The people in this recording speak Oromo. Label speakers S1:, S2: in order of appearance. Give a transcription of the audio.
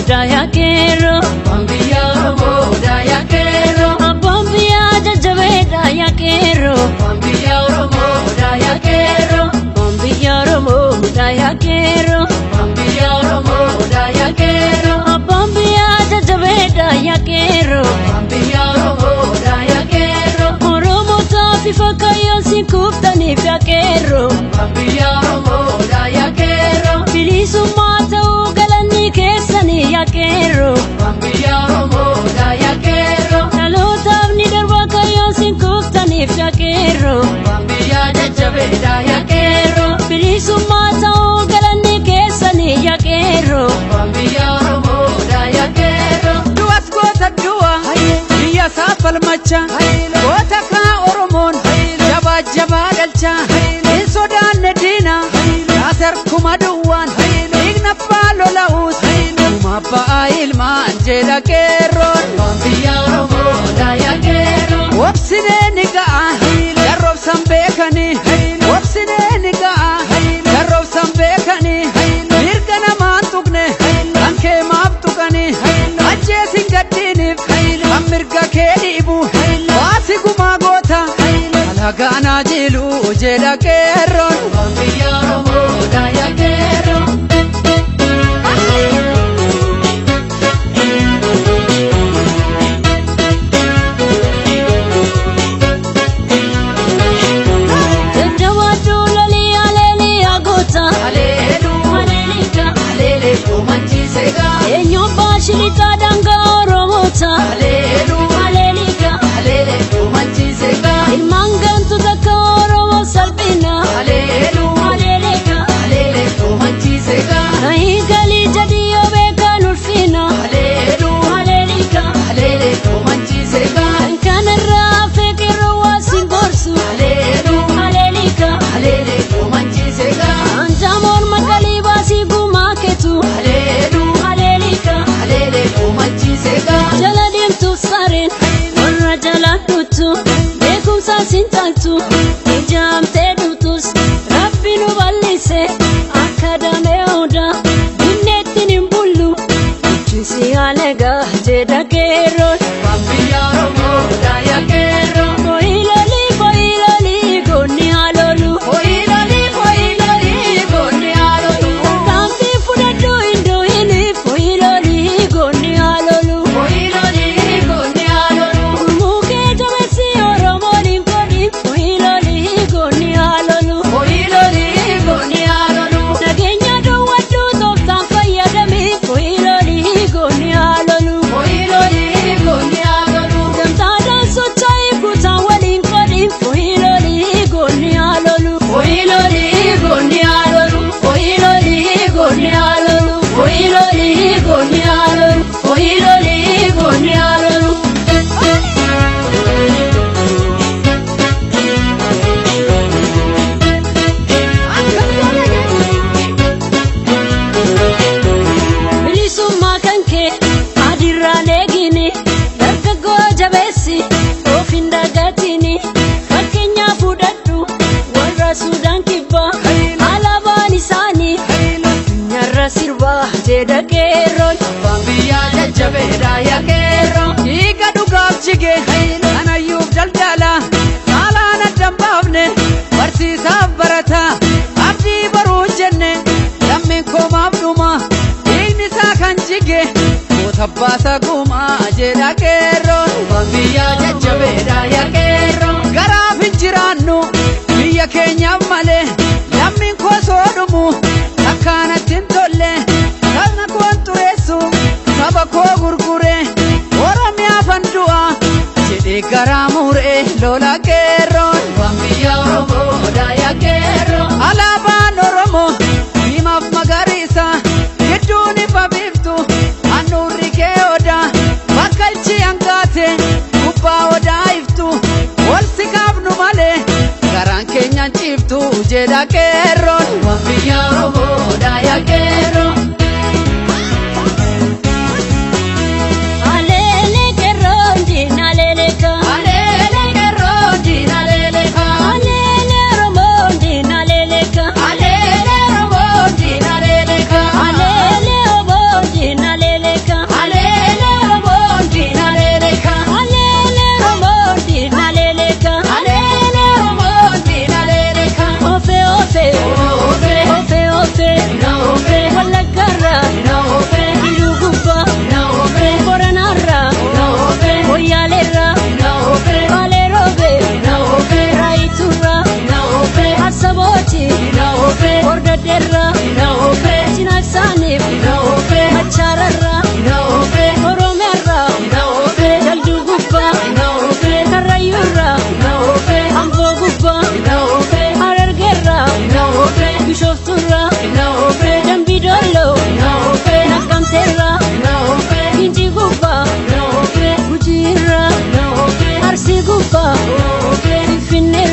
S1: Daya kero,
S2: Bambiya Oromo daya kero,
S1: Bambiya jajabe daya kero,
S2: Bambiya Oromo daya kero,
S1: Bambiya Oromo daya kero,
S2: Bambiya Oromo daya kero,
S1: Bambiya jajabe daya kero,
S2: Bambiya Oromo daya kero,
S1: Oromo tafi fakayo sikuptani pya kero,
S2: Bambiya Oromo daya kero,
S1: bilisumata ugalani kesani ya kero,
S2: Bambiya Oromo daya kero,
S1: nalotavni darba kayo sikuptani pya kero,
S2: Bambiya jajabe daya kero,
S1: bilisumata ugalani kesani ya kero.
S2: Bambiya Oromo daya kero,
S3: Duas goota du'a biyya isaa falmacha goota kaa Oromoon jabaa jabaa galcha hin sodaanne diina kaas harkuma duwwaan dhiigna abbaa lola'uus kuma abbaa ilmaan jedha qeerroon
S2: Bambiya Oromo daya kero,
S3: wobsinee ni ga'a darroobsan beekanii wobsinee ni ga'a darroobsan beekanii mirga namaan tuqne kan kee maaf tuqanii ajjeesin gaddiiniif kan mirga kee dhiibu baasi gumaa goota alagaanaa jilu jedha qeerroon
S2: Bambiya Oromo daya kero.
S1: Jajjawadu lali aleli agota,
S2: Hallelujah,
S1: alelika,
S2: hallelujah, manjisega.
S1: enyo bashilita danga oromota,
S2: Hallelujah,
S1: alelika,
S2: hallelujah, manjisega.
S1: ilmangantu takka oromo salphina,
S2: Hallelujah,
S1: alelika,
S2: hallelujah, manjisega.
S1: nahigali jadiyo beekan ulfina,
S2: Hallelujah,
S1: alelika,
S2: hallelujah, manjisega.
S1: kanarraa feqirra waasin gorsu,
S2: Hallelujah,
S1: alelika,
S2: hallelujah, manjisega.
S1: anjamoon makalii baasii gumaa ketu,
S2: Hallelujah,
S1: alelika,
S2: hallelujah, manjisega.
S1: jala deemtuuf sareen warra jala dhuttu beekumsa sin taaltu ijaamtee dhutus rabbi nu bal'ise akka damee odaa binneettiin hin bullu ittisi alega jedha qeerroon
S2: Bambiya Oromo daya kero.
S1: foyiloli goonni haalolu
S2: Hoiloli, gonni alolu.
S1: kaambii fudhadhu hinduhini foyiloli goonni haalolu
S2: Hoiloli, gonni alolu.
S1: mukee jabessi oromoon hin godhin foyiloli goonni haalolu
S2: Hoiloli, gonni alolu.
S1: nageenya dhowwadhu tooftaan fayyadami foyiloli goonni haalolu
S2: Hoiloli, gonni alolu.
S1: gamtaadhaan socho'ii kutaa waliin godhin foyiloli goonni haalolu
S2: Hoiloli, gonni alolu. Hoiloli, gonni alolu. Hoiloli, gonni alolu. Hoiloli, gonni alolu.
S1: bilisummaa kan kee adirraan eegini dargaggoo jabeessi of hin dagatini fakkeenyaa fudhadhu warra suudaan kibbaa alaabaan isaanii addunyaarra sirbaa jedha qeerroon
S2: Bambiya jajjabe daya kero.
S3: dhiiga dhugaaf jige kanayyuuf daldala haalaan addan baafne barsiisaaf barata abdii baruu jenne lammiin koomaaf dhuma dhiigni isaa kan jige goota baasa gumaa jedha qeerroon
S2: Bambiya jajjabe daya kero.
S3: garaaf hin jiraannu biyya keenyaaf malee lammiin koo soo dhumu akkaanatti hin tolle sabna koon xureessu saba koo gurgure oromiyaaf an du'a jedhee garaa muree lola qeerroon
S2: Bambiya Oromo daya kero.
S3: alaabaan oromoo diimaaf magariisa gidduun ifa biftu anurri kee odaa bakkalchi hangaate gubbaa odaa iftu wal si kaafnu malee garaan keenyaan ciiftu jedha qeerroon
S2: waan biyya Oromoo daayaa qeerroo.
S1: Alele qeerroon diina leleka.
S2: Alele qeerroon diina leleka.
S1: Alele Oromoon diina leleka.
S2: Alele Oromoon diina leleka.
S1: Alele Oromoon diina leleka.
S2: Alele Oromoon diina leleka.
S1: Alele Oromoon diina leleka.
S2: Alele Oromoon diina leleka.
S1: Ofe ofe
S2: Ofe
S1: ofe ofe
S2: na ofe
S1: Wallaggarra
S2: na ofe
S1: Iluu gubbaa
S2: na ofe
S1: Boranarra
S2: na ofe
S1: Moyyaaleerra
S2: na ofe
S1: Baalee roobee
S2: na ofe
S1: Raayiturra
S2: na ofe
S1: Arsabooti
S2: na ofe
S1: Hordoddeerra
S2: na ofe
S1: Cinaaksaaniif
S2: na ofe
S1: Machaararra
S2: na ofe
S1: Oromeerra
S2: na ofe
S1: Jalduu gubbaa
S2: na ofe
S1: Karrayyuurra
S2: na ofe
S1: Amboo gubbaa
S2: na ofe
S1: Harargeerra
S2: na ofe
S1: Bishooftuurra
S2: na ofe
S1: Dambidolloo
S2: na ofe
S1: Naqqamteerra
S2: na ofe
S1: Gincii gubbaa
S2: na ofe
S1: Gujiirra
S2: na ofe
S1: Arsii gubbaa
S2: ofe
S1: Finfinneerra